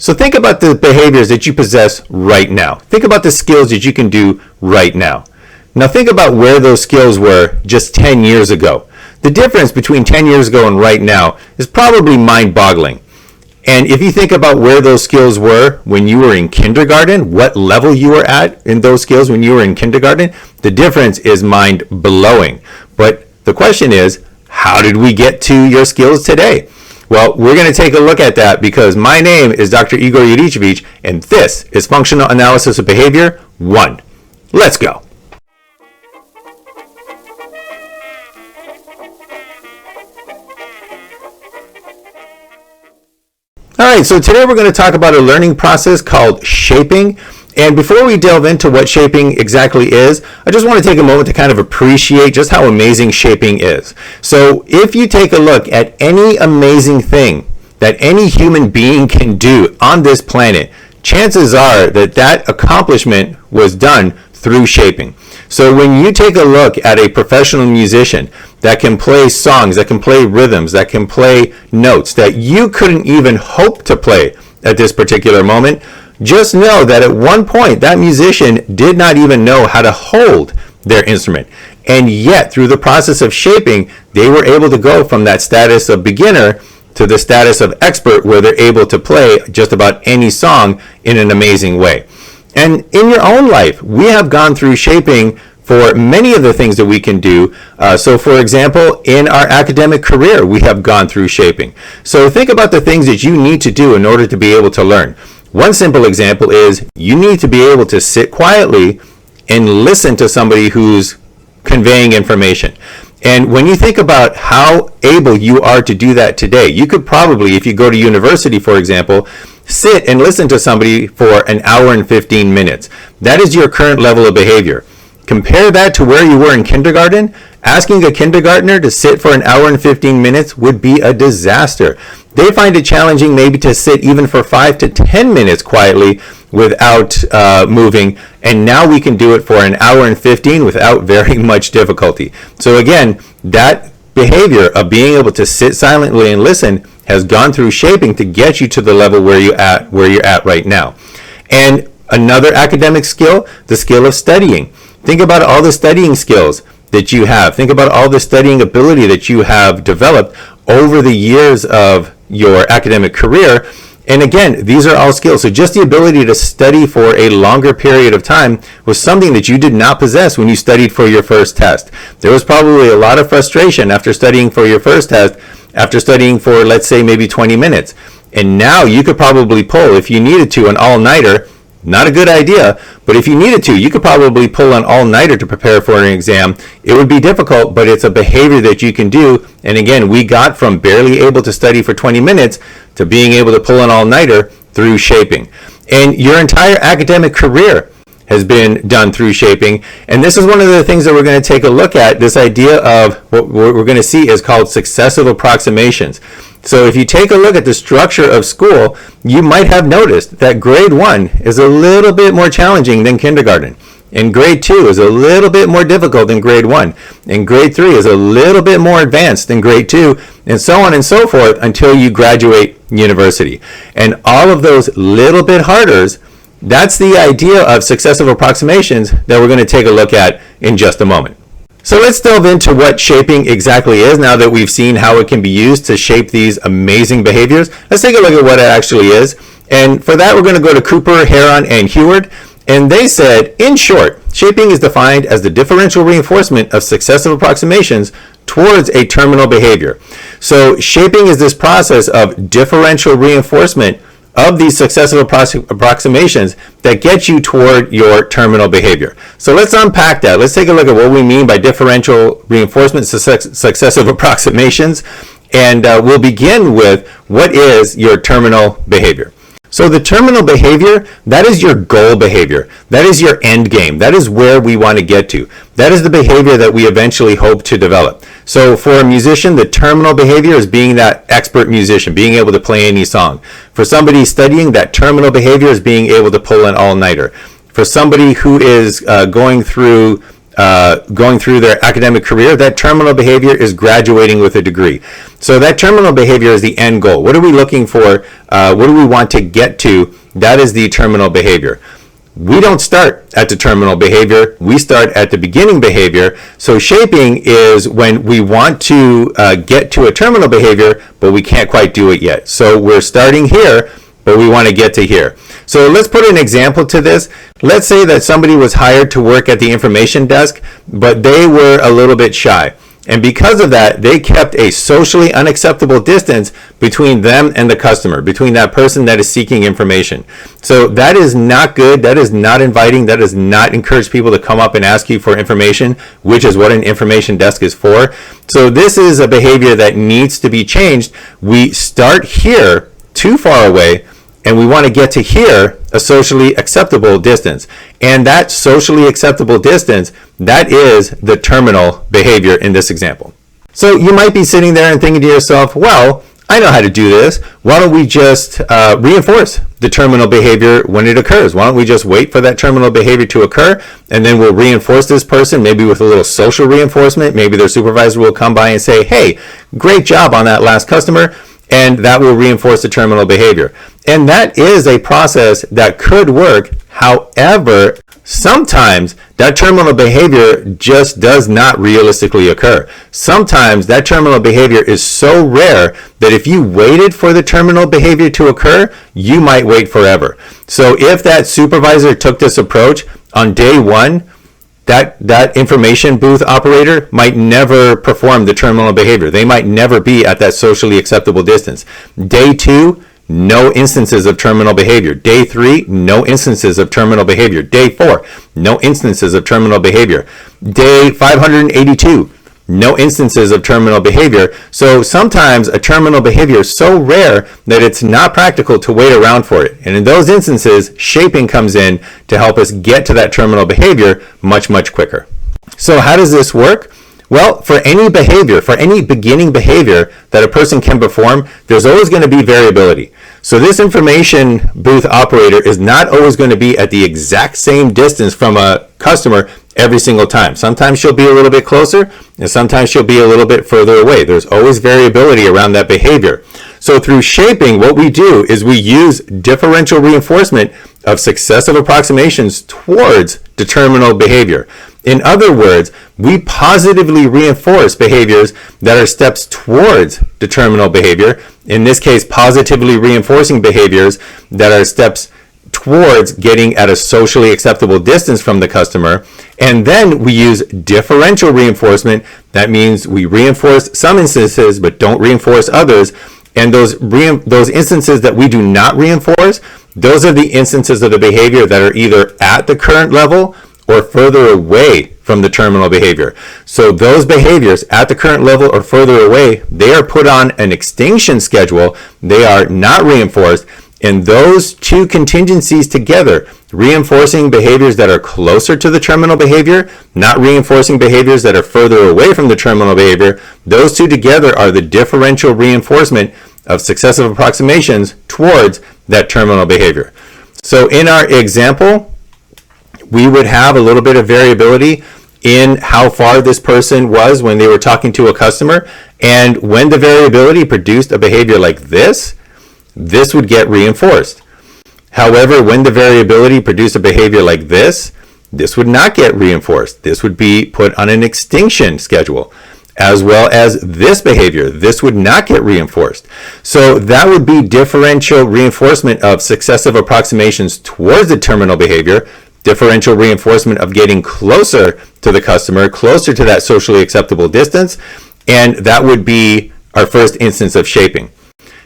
So think about the behaviors that you possess right now. Think about the skills that you can do right now. Now think about where those skills were just 10 years ago. The difference between 10 years ago and right now is probably mind-boggling. And if you think about where those skills were when you were in kindergarten, what level you were at in those skills when you were in kindergarten, the difference is mind-blowing. But the question is, how did we get to your skills today? Well, we're going to take a look at that because my name is Dr. Igor Juricevic, and this is Functional Analysis of Behavior 1. Let's go. All right, so today we're going to talk about a learning process called shaping. And before we delve into what shaping exactly is, I just want to take a moment to kind of appreciate just how amazing shaping is. So if you take a look at any amazing thing that any human being can do on this planet, chances are that that accomplishment was done through shaping. So when you take a look at a professional musician that can play songs, that can play rhythms, that can play notes that you couldn't even hope to play at this particular moment, just know that at one point that musician did not even know how to hold their instrument. And yet through the process of shaping, they were able to go from that status of beginner to the status of expert where they're able to play just about any song in an amazing way. And in your own life, we have gone through shaping for many of the things that we can do. So for example, in our academic career, we have gone through shaping. So think about the things that you need to do in order to be able to learn. One simple example is you need to be able to sit quietly and listen to somebody who's conveying information. And when you think about how able you are to do that today, you could probably, if you go to university, for example, sit and listen to somebody for an hour and 15 minutes. That is your current level of behavior. Compare that to where you were in kindergarten. Asking a kindergartner to sit for an hour and 15 minutes would be a disaster. They find it challenging maybe to sit even for 5 to 10 minutes quietly without moving, and now we can do it for an hour and 15 without very much difficulty. So again, that behavior of being able to sit silently and listen has gone through shaping to get you to the level where you're at right now. And another academic skill, the skill of studying. Think about all the studying skills that you have. Think about all the studying ability that you have developed over the years of your academic career. And again, these are all skills. So just the ability to study for a longer period of time was something that you did not possess when you studied for your first test. There was probably a lot of frustration after studying for your first test, after studying for, let's say, maybe 20 minutes. And now you could probably pull, if you needed to, an all-nighter. Not a good idea, but if you needed to, you could probably pull an all-nighter to prepare for an exam. It would be difficult, but it's a behavior that you can do. And again, we got from barely able to study for 20 minutes to being able to pull an all-nighter through shaping. And your entire academic career has been done through shaping. And this is one of the things that we're going to take a look at. This idea of what we're going to see is called successive approximations. So if you take a look at the structure of school, you might have noticed that grade 1 is a little bit more challenging than kindergarten. And grade 2 is a little bit more difficult than grade 1. And grade 3 is a little bit more advanced than grade 2, and so on and so forth until you graduate university. And all of those little bit harders, that's the idea of successive approximations that we're going to take a look at in just a moment. So let's delve into what shaping exactly is now that we've seen how it can be used to shape these amazing behaviors. Let's take a look at what it actually is. And for that, we're going to go to Cooper, Heron, and Heward. And they said, in short, shaping is defined as the differential reinforcement of successive approximations towards a terminal behavior. So shaping is this process of differential reinforcement of these successive approximations that get you toward your terminal behavior. So let's unpack that. Let's take a look at what we mean by differential reinforcement successive approximations. And we'll begin with what is your terminal behavior. So the terminal behavior, that is your goal behavior. That is your end game. That is where we want to get to. That is the behavior that we eventually hope to develop. So for a musician, the terminal behavior is being that expert musician, being able to play any song. For somebody studying, that terminal behavior is being able to pull an all-nighter. For somebody who is going through going through their academic career, that terminal behavior is graduating with a degree. So that terminal behavior is the end goal. What are we looking for? What do we want to get to? That is the terminal behavior. We don't start at the terminal behavior. We start at the beginning behavior. So shaping is when we want to get to a terminal behavior, but we can't quite do it yet. So we're starting here, but we want to get to here. So let's put an example to this. Let's say that somebody was hired to work at the information desk, but they were a little bit shy. And because of that, they kept a socially unacceptable distance between them and the customer, between that person that is seeking information. So that is not good. That is not inviting. That does not encourage people to come up and ask you for information, which is what an information desk is for. So this is a behavior that needs to be changed. We start here too far away, and we want to get to here, a socially acceptable distance. And that socially acceptable distance, that is the terminal behavior in this example. So you might be sitting there and thinking to yourself, well, I know how to do this. Why don't we just reinforce the terminal behavior when it occurs? Why don't we just wait for that terminal behavior to occur, and then we'll reinforce this person, maybe with a little social reinforcement. Maybe their supervisor will come by and say, hey, great job on that last customer. And that will reinforce the terminal behavior. And that is a process that could work. However, sometimes that terminal behavior just does not realistically occur. Sometimes that terminal behavior is so rare that if you waited for the terminal behavior to occur, you might wait forever. So if that supervisor took this approach on day one, that information booth operator might never perform the terminal behavior. They might never be at that socially acceptable distance. Day 2, no instances of terminal behavior. Day 3, no instances of terminal behavior. Day 4, no instances of terminal behavior. Day 582, no instances of terminal behavior. So sometimes a terminal behavior is so rare that it's not practical to wait around for it. And in those instances, shaping comes in to help us get to that terminal behavior much, much quicker. So how does this work? Well, for any behavior, for any beginning behavior that a person can perform, there's always going to be variability. So this information booth operator is not always going to be at the exact same distance from a customer every single time. Sometimes she'll be a little bit closer, and sometimes she'll be a little bit further away. There's always variability around that behavior. So through shaping, what we do is we use differential reinforcement of successive approximations towards the terminal behavior. In other words, we positively reinforce behaviors that are steps towards the terminal behavior. In this case, positively reinforcing behaviors that are steps towards getting at a socially acceptable distance from the customer. And then we use differential reinforcement. That means we reinforce some instances but don't reinforce others. And those instances that we do not reinforce, those are the instances of the behavior that are either at the current level or further away from the terminal behavior. So those behaviors at the current level or further away, they are put on an extinction schedule. They are not reinforced. And those two contingencies together, reinforcing behaviors that are closer to the terminal behavior, not reinforcing behaviors that are further away from the terminal behavior, those two together are the differential reinforcement of successive approximations towards that terminal behavior. So in our example, we would have a little bit of variability in how far this person was when they were talking to a customer. And when the variability produced a behavior like this would get reinforced. However, when the variability produced a behavior like this would not get reinforced. This would be put on an extinction schedule. As well as this behavior, this would not get reinforced. So that would be differential reinforcement of successive approximations towards the terminal behavior, differential reinforcement of getting closer to the customer, closer to that socially acceptable distance, and that would be our first instance of shaping.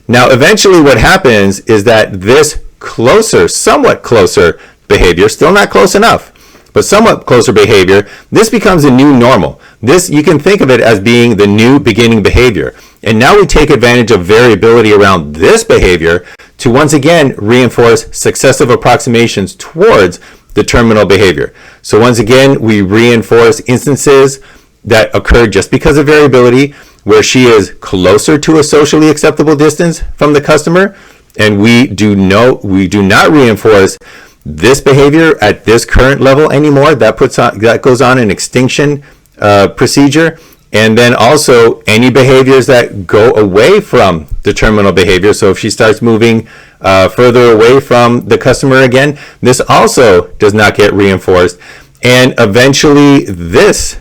Now, eventually what happens is that this closer, somewhat closer behavior, still not close enough, but somewhat closer behavior, this becomes a new normal. This, you can think of it as being the new beginning behavior. And now we take advantage of variability around this behavior to once again reinforce successive approximations towards the terminal behavior. So once again, we reinforce instances that occur just because of variability, where she is closer to a socially acceptable distance from the customer, and we do not reinforce this behavior at this current level anymore. That goes on an extinction procedure. And then also any behaviors that go away from the terminal behavior. So if she starts moving further away from the customer again, this also does not get reinforced. And eventually this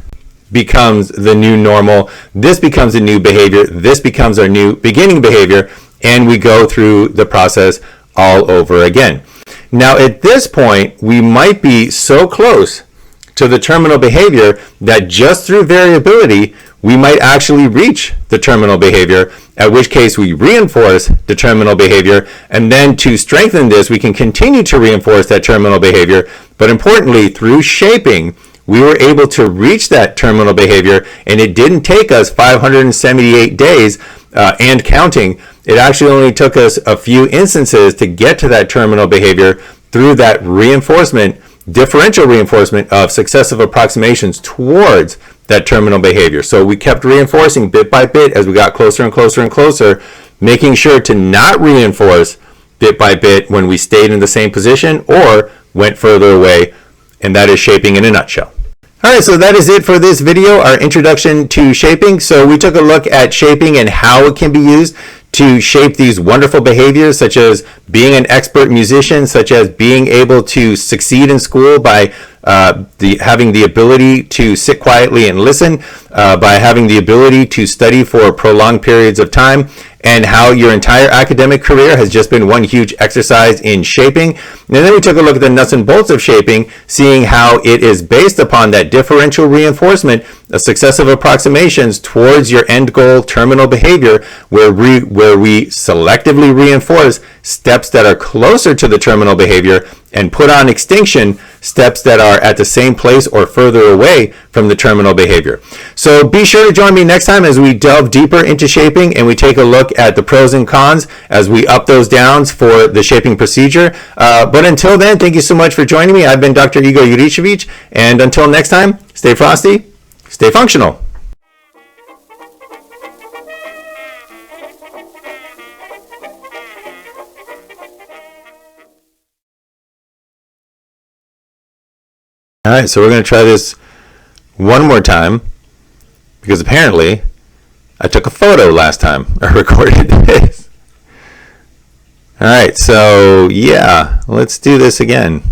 becomes the new normal. This becomes a new behavior. This becomes our new beginning behavior. And we go through the process all over again. Now at this point, we might be so close to the terminal behavior that just through variability, we might actually reach the terminal behavior, at which case we reinforce the terminal behavior. And then to strengthen this, we can continue to reinforce that terminal behavior. But importantly, through shaping, we were able to reach that terminal behavior, and it didn't take us 578 days and counting. It actually only took us a few instances to get to that terminal behavior through that reinforcement, differential reinforcement of successive approximations towards that terminal behavior. So we kept reinforcing bit by bit as we got closer and closer and closer, making sure to not reinforce bit by bit when we stayed in the same position or went further away. And that is shaping in a nutshell. All right, so that is it for this video, our introduction to shaping. So we took a look at shaping and how it can be used to shape these wonderful behaviors, such as being an expert musician, such as being able to succeed in school by having the ability to sit quietly and listen, by having the ability to study for prolonged periods of time, and how your entire academic career has just been one huge exercise in shaping. And then we took a look at the nuts and bolts of shaping, seeing how it is based upon that differential reinforcement of successive approximations towards your end goal terminal behavior, where we selectively reinforce steps that are closer to the terminal behavior and put on extinction steps that are at the same place or further away from the terminal behavior. So be sure to join me next time as we delve deeper into shaping and we take a look at the pros and cons as we up those downs for the shaping procedure. But until then, thank you so much for joining me. I've been Dr. Igor Juricevic, and until next time, stay frosty, stay functional. All right, so we're going to try this one more time because apparently I took a photo last time I recorded this. All right, so yeah, let's do this again.